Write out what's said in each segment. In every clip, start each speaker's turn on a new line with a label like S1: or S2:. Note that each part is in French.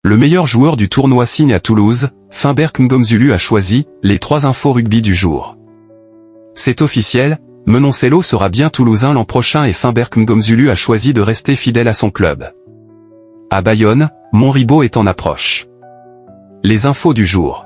S1: Le meilleur joueur du tournoi signe à Toulouse, Finberg Mngomzulu a choisi les 3 infos rugby du jour. C'est officiel, Menoncello sera bien toulousain l'an prochain et Finberg Mngomzulu a choisi de rester fidèle à son club. À Bayonne, Montriveau est en approche. Les infos du jour.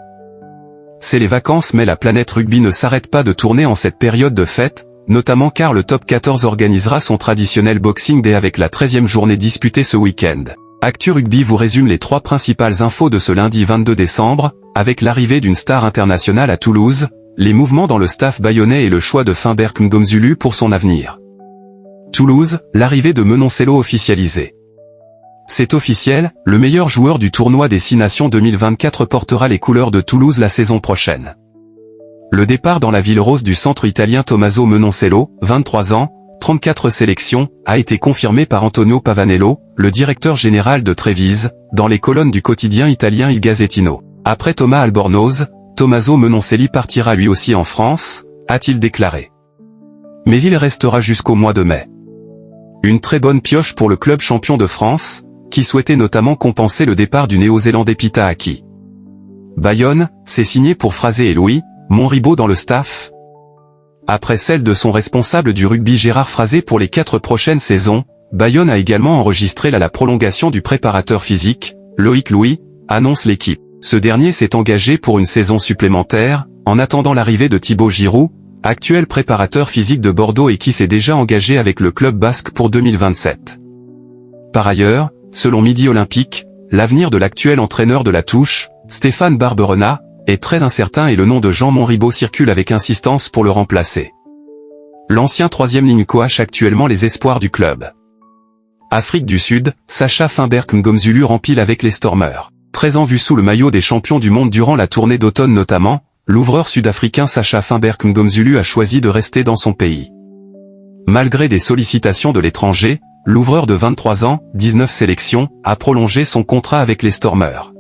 S1: C'est les vacances mais la planète rugby ne s'arrête pas de tourner en cette période de fête, notamment car le top 14 organisera son traditionnel Boxing Day avec la 13e journée disputée ce week-end. Actu Rugby vous résume les 3 principales infos de ce lundi 22 décembre, avec l'arrivée d'une star internationale à Toulouse, les mouvements dans le staff bayonnais et le choix de Finberg Mngomzulu pour son avenir. Toulouse, l'arrivée de Menoncello officialisée. C'est officiel, le meilleur joueur du tournoi des 6 Nations 2024 portera les couleurs de Toulouse la saison prochaine. Le départ dans la ville rose du centre italien Tommaso Menoncello, 23 ans, 34 sélections, a été confirmé par Antonio Pavanello, le directeur général de Trévise, dans les colonnes du quotidien italien Il Gazzettino. Après Thomas Albornoz, Tommaso Menoncelli partira lui aussi en France, a-t-il déclaré. Mais il restera jusqu'au mois de mai. Une très bonne pioche pour le club champion de France, qui souhaitait notamment compenser le départ du néo-zélandais Pita Aki. Bayonne, c'est signé pour Frazé et Louis, Montriveau dans le staff. Après celle de son responsable du rugby Gérard Frazé pour les 4 prochaines saisons, Bayonne a également enregistré la prolongation du préparateur physique, Loïc Louis, annonce l'équipe. Ce dernier s'est engagé pour une saison supplémentaire, en attendant l'arrivée de Thibaut Giroud, actuel préparateur physique de Bordeaux et qui s'est déjà engagé avec le club basque pour 2027. Par ailleurs, selon Midi Olympique, l'avenir de l'actuel entraîneur de la touche, Stéphane Barberena, est très incertain et le nom de Jean Montriveau circule avec insistance pour le remplacer. L'ancien 3e ligne coach actuellement les espoirs du club. Afrique du Sud, Sacha Finberg Mngomzulu rempile avec les Stormers. Très en vue sous le maillot des champions du monde durant la tournée d'automne notamment, l'ouvreur sud-africain Sacha Finberg Mngomzulu a choisi de rester dans son pays. Malgré des sollicitations de l'étranger, l'ouvreur de 23 ans, 19 sélections, a prolongé son contrat avec les Stormers.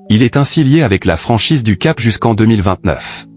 S1: Il est ainsi lié avec la franchise du Cap jusqu'en 2029.